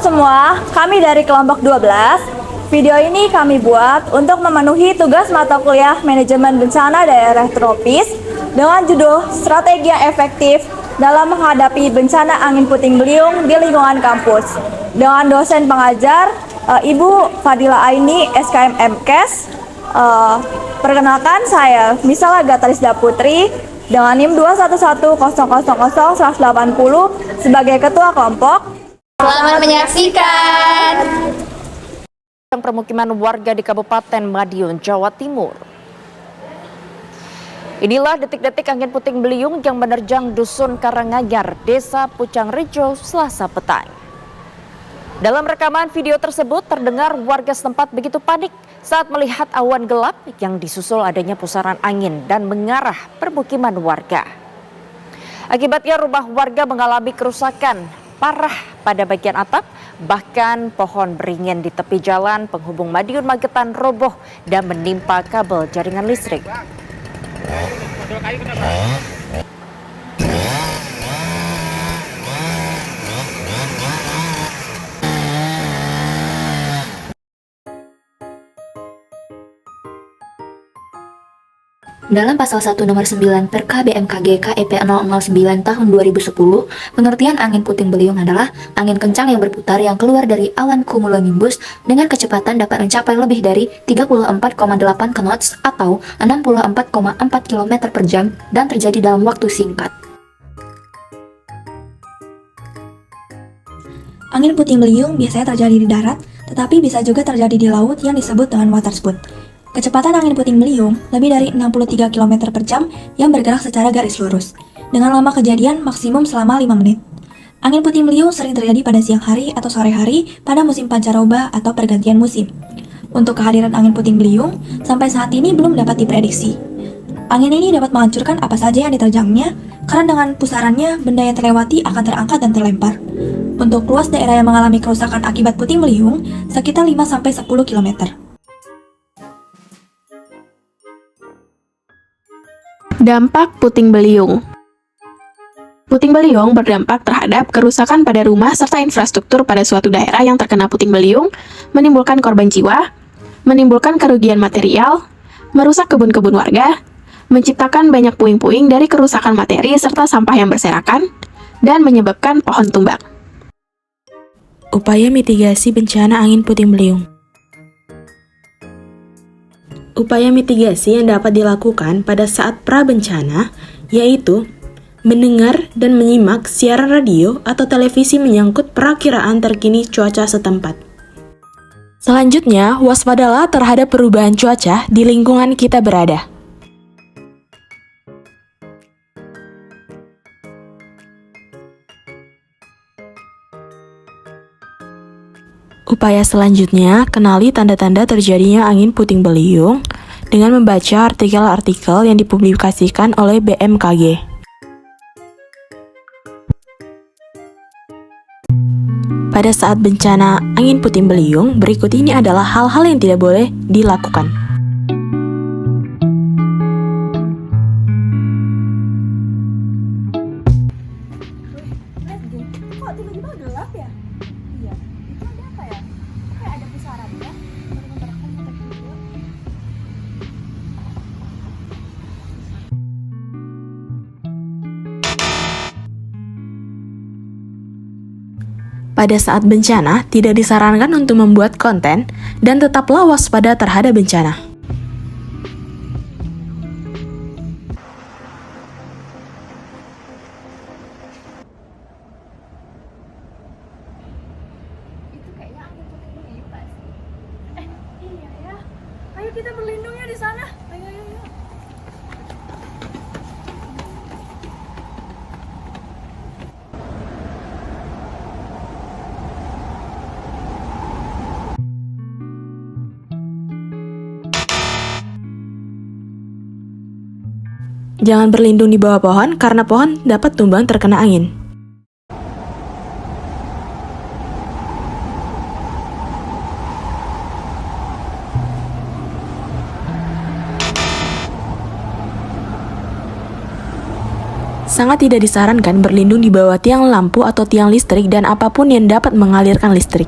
semua, kami dari kelompok 12. Video ini kami buat untuk memenuhi tugas mata kuliah Manajemen Bencana Daerah Tropis dengan judul Strategi yang Efektif dalam Menghadapi Bencana Angin Puting Beliung di Lingkungan Kampus. Dengan dosen pengajar Ibu Fadila Aini, SKM MKes. Perkenalkan saya Misal Agatarisda Putri dengan NIM 21100000180 sebagai Ketua Kelompok. Selamat menyaksikan. Permukiman warga di Kabupaten Madiun, Jawa Timur. Inilah detik-detik angin puting beliung yang menerjang Dusun Karanganyar, Desa Pucang Rejo, Selasa petang. Dalam rekaman video tersebut terdengar warga setempat begitu panik saat melihat awan gelap yang disusul adanya pusaran angin dan mengarah permukiman warga. Akibatnya rumah warga mengalami kerusakan parah pada bagian atap, bahkan pohon beringin di tepi jalan penghubung Madiun Magetan roboh dan menimpa kabel jaringan listrik. Dalam pasal 1 nomor 9 Perka BMKG KEP 009 tahun 2010, pengertian angin puting beliung adalah angin kencang yang berputar yang keluar dari awan cumulonimbus dengan kecepatan dapat mencapai lebih dari 34,8 knots atau 64,4 km per jam dan terjadi dalam waktu singkat. Angin puting beliung biasanya terjadi di darat, tetapi bisa juga terjadi di laut yang disebut dengan waterspout. Kecepatan angin puting beliung lebih dari 63 km per jam yang bergerak secara garis lurus, dengan lama kejadian maksimum selama 5 menit. Angin puting beliung sering terjadi pada siang hari atau sore hari pada musim pancaroba atau pergantian musim. Untuk kehadiran angin puting beliung, sampai saat ini belum dapat diprediksi. Angin ini dapat menghancurkan apa saja yang diterjangnya, karena dengan pusarannya benda yang terlewati akan terangkat dan terlempar. Untuk luas daerah yang mengalami kerusakan akibat puting beliung, sekitar 5-10 km. Dampak puting beliung. Puting beliung berdampak terhadap kerusakan pada rumah serta infrastruktur pada suatu daerah yang terkena puting beliung, menimbulkan korban jiwa, menimbulkan kerugian material, merusak kebun-kebun warga, menciptakan banyak puing-puing dari kerusakan materi serta sampah yang berserakan, dan menyebabkan pohon tumbang. Upaya mitigasi bencana angin puting beliung. Upaya mitigasi yang dapat dilakukan pada saat prabencana yaitu mendengar dan menyimak siaran radio atau televisi menyangkut perakiraan terkini cuaca setempat. Selanjutnya, waspadalah terhadap perubahan cuaca di lingkungan kita berada. Upaya selanjutnya, kenali tanda-tanda terjadinya angin puting beliung dengan membaca artikel-artikel yang dipublikasikan oleh BMKG. Pada saat bencana angin puting beliung, berikut ini adalah hal-hal yang tidak boleh dilakukan. Kok tiba-tiba gelap ya? Iya, itu ada apa ya? Kayak ada pusarannya. Bentar, aku mau cek dulu. Pada saat bencana, tidak disarankan untuk membuat konten dan tetaplah waspada terhadap bencana. Itu kayaknya angin puting beliung gak sih? Iya ya. Ayo kita berlindung ya di sana. Ayo, ayo, ayo. Jangan berlindung di bawah pohon karena pohon dapat tumbang terkena angin. Sangat tidak disarankan berlindung di bawah tiang lampu atau tiang listrik dan apapun yang dapat mengalirkan listrik.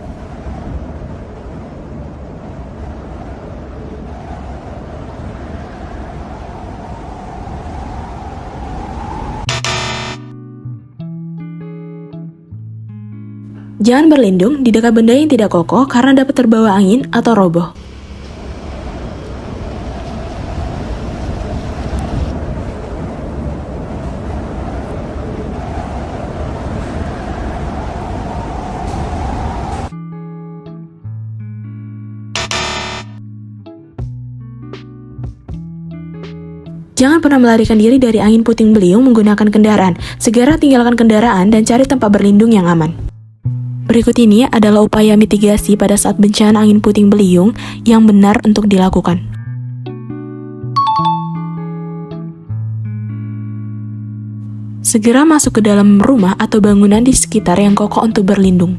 Jangan berlindung di dekat benda yang tidak kokoh karena dapat terbawa angin atau roboh. Jangan pernah melarikan diri dari angin puting beliung menggunakan kendaraan. Segera tinggalkan kendaraan dan cari tempat berlindung yang aman. Berikut ini adalah upaya mitigasi pada saat bencana angin puting beliung yang benar untuk dilakukan. Segera masuk ke dalam rumah atau bangunan di sekitar yang kokoh untuk berlindung.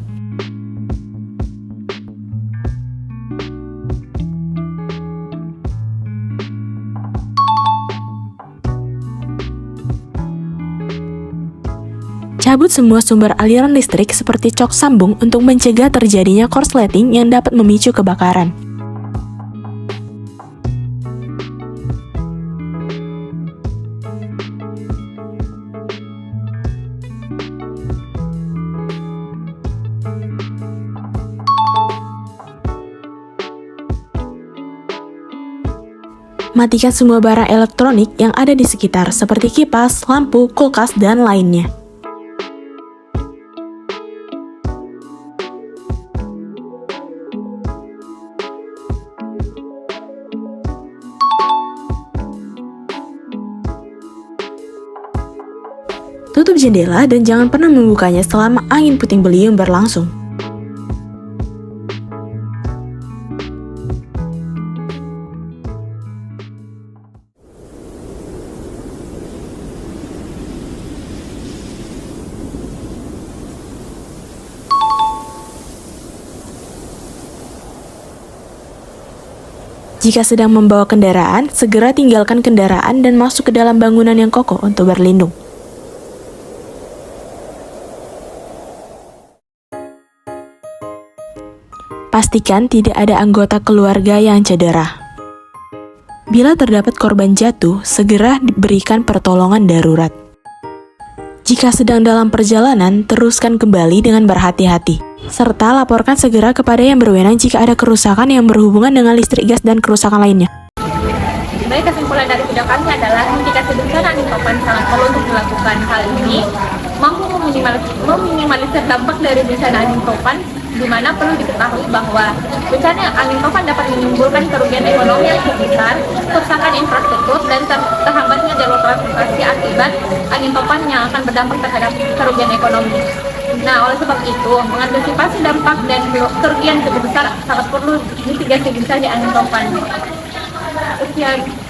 Cabut semua sumber aliran listrik seperti cok sambung untuk mencegah terjadinya korsleting yang dapat memicu kebakaran. Matikan semua barang elektronik yang ada di sekitar seperti kipas, lampu, kulkas, dan lainnya. Tutup jendela dan jangan pernah membukanya selama angin puting beliung berlangsung. Jika sedang membawa kendaraan, segera tinggalkan kendaraan dan masuk ke dalam bangunan yang kokoh untuk berlindung. Pastikan tidak ada anggota keluarga yang cedera. Bila terdapat korban jatuh, segera diberikan pertolongan darurat. Jika sedang dalam perjalanan, teruskan kembali dengan berhati-hati, serta laporkan segera kepada yang berwenang jika ada kerusakan yang berhubungan dengan listrik, gas, dan kerusakan lainnya. Baik, kesimpulan dari video kami adalah mitigasi bencana angin topan sangat perlu untuk dilakukan. Hal ini mampu meminimalisir dampak dari bencana angin topan, di mana perlu diketahui bahwa bencana angin topan dapat menimbulkan kerugian ekonomi yang cukup besar, kerusakan infrastruktur, dan terhambatnya jalur transportasi akibat angin topan yang akan berdampak terhadap kerugian ekonomi. Nah, oleh sebab itu, mengantisipasi dampak dan kerugian cukup besar sangat perlu mitigasi bencana angin topan. Sekian.